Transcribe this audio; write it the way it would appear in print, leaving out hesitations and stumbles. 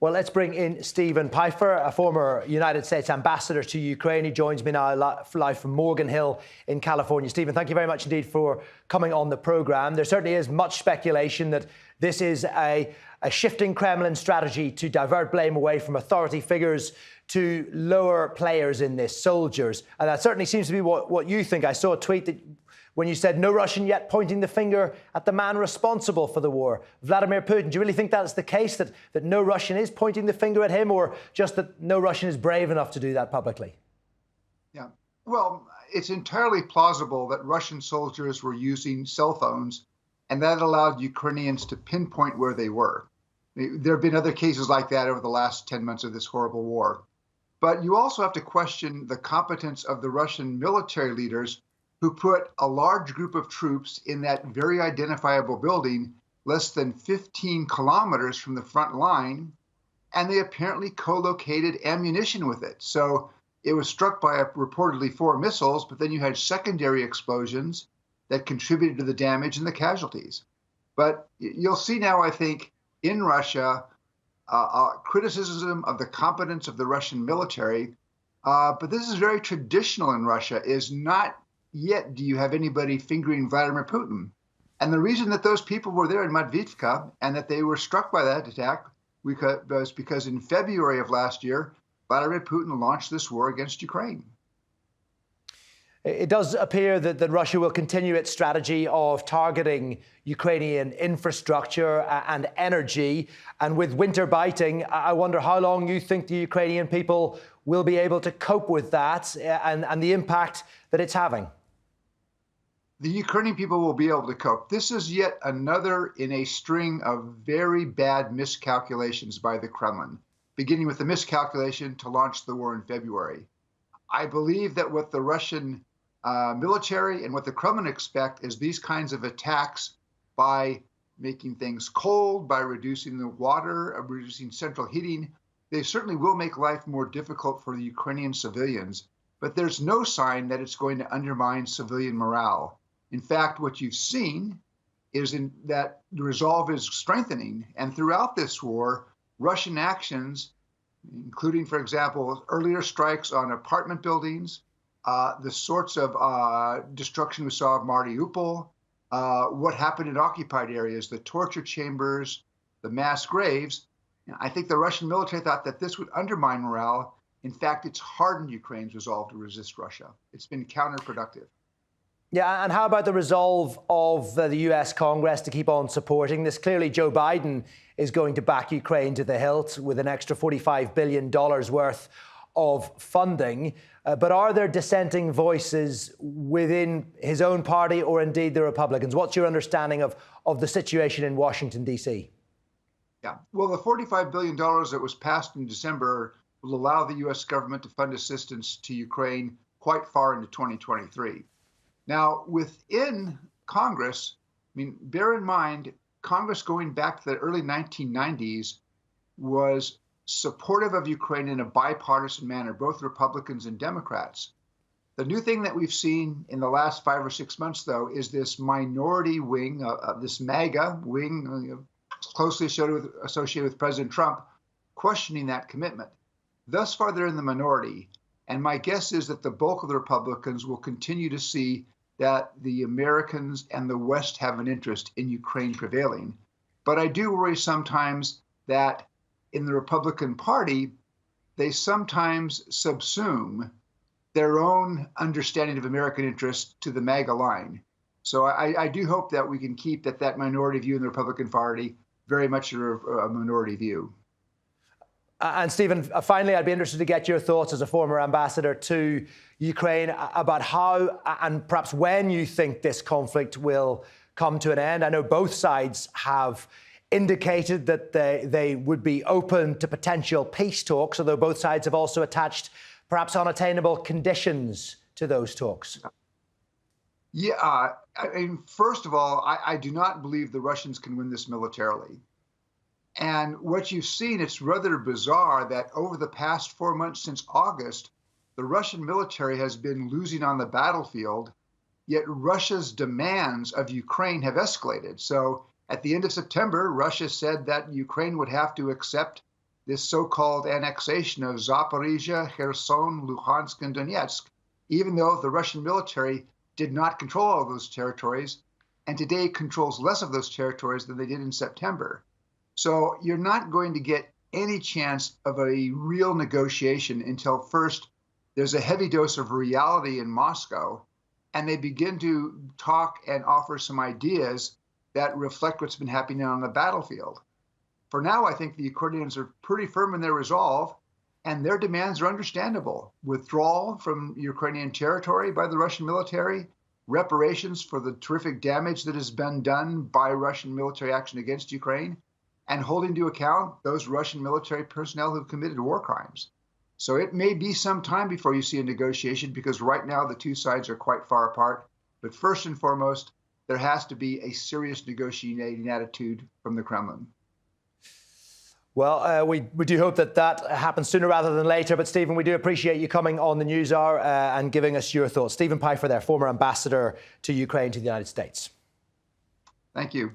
Well, let's bring in Stephen Pifer, a former United States ambassador to Ukraine. He joins me now live from Morgan Hill in California. Stephen, thank you very much indeed for coming on the programme. There certainly is much speculation that this is a shifting Kremlin strategy to divert blame away from authority figures to lower players in this, soldiers. And that certainly seems to be what you think. I saw a tweet that when you said no Russian yet pointing the finger at the man responsible for the war, Vladimir Putin. Do you really think that's the case, that no Russian is pointing the finger at him, or just that no Russian is brave enough to do that publicly? Yeah, well, it's entirely plausible that Russian soldiers were using cell phones, and that allowed Ukrainians to pinpoint where they were. There have been other cases like that over the last 10 months of this horrible war. But you also have to question the competence of the Russian military leaders who put a large group of troops in that very identifiable building less than 15 kilometers from the front line, and they apparently co-located ammunition with it. So it was struck by reportedly 4 missiles, but then you had secondary explosions that contributed to the damage and the casualties. But you'll see now, I think, in Russia, criticism of the competence of the Russian military, but this is very traditional in Russia, is not yet do you have anybody fingering Vladimir Putin. And the reason that those people were there in Makiivka and that they were struck by that attack was because in February of last year, Vladimir Putin launched this war against Ukraine. It does appear that Russia will continue its strategy of targeting Ukrainian infrastructure and energy. And with winter biting, I wonder how long you think the Ukrainian people will be able to cope with that and the impact that it's having. The Ukrainian people will be able to cope. This is yet another in a string of very bad miscalculations by the Kremlin, beginning with the miscalculation to launch the war in February. I believe that what the Russian military and what the Kremlin expect is these kinds of attacks by making things cold, by reducing the water, reducing central heating. They certainly will make life more difficult for the Ukrainian civilians, but there's no sign that it's going to undermine civilian morale. In fact, what you've seen is that the resolve is strengthening, and throughout this war, Russian actions, including, for example, earlier strikes on apartment buildings, the sorts of destruction we saw of Mariupol, what happened in occupied areas, the torture chambers, the mass graves. I think the Russian military thought that this would undermine morale. In fact, it's hardened Ukraine's resolve to resist Russia. It's been counterproductive. Yeah, and how about the resolve of the US Congress to keep on supporting this? Clearly, Joe Biden is going to back Ukraine to the hilt with an extra $45 billion worth of funding. But are there dissenting voices within his own party or indeed the Republicans? What's your understanding of the situation in Washington, D.C.? Yeah, well, the $45 billion that was passed in December will allow the U.S. government to fund assistance to Ukraine quite far into 2023. Now, within Congress, I mean, bear in mind, Congress going back to the early 1990s was supportive of Ukraine in a bipartisan manner, both Republicans and Democrats. The new thing that we've seen in the last 5 or 6 months, though, is this minority wing, this MAGA wing, closely associated with President Trump, questioning that commitment. Thus far, they're in the minority. And my guess is that the bulk of the Republicans will continue to see that the Americans and the West have an interest in Ukraine prevailing. But I do worry sometimes that in the Republican Party, they sometimes subsume their own understanding of American interest to the MAGA line. So I do hope that we can keep that minority view in the Republican Party very much a minority view. And Stephen, finally, I'd be interested to get your thoughts as a former ambassador to Ukraine about how and perhaps when you think this conflict will come to an end. I know both sides have indicated that they would be open to potential peace talks, although both sides have also attached perhaps unattainable conditions to those talks. Yeah, I mean, first of all, I do not believe the Russians can win this militarily. And what you've seen, it's rather bizarre that over the past 4 months since August, the Russian military has been losing on the battlefield, yet Russia's demands of Ukraine have escalated. So at the end of September, Russia said that Ukraine would have to accept this so-called annexation of Zaporizhia, Kherson, Luhansk, and Donetsk, even though the Russian military did not control all those territories, and today controls less of those territories than they did in September. So you're not going to get any chance of a real negotiation until first there's a heavy dose of reality in Moscow, and they begin to talk and offer some ideas that reflect what's been happening on the battlefield. For now, I think the Ukrainians are pretty firm in their resolve, and their demands are understandable. Withdrawal from Ukrainian territory by the Russian military, reparations for the terrific damage that has been done by Russian military action against Ukraine, and holding to account those Russian military personnel who've committed war crimes. So it may be some time before you see a negotiation, because right now the two sides are quite far apart. But first and foremost, there has to be a serious negotiating attitude from the Kremlin. Well, we do hope that that happens sooner rather than later. But, Stephen, we do appreciate you coming on the News Hour and giving us your thoughts. Stephen Pifer there, former ambassador to Ukraine to the United States. Thank you.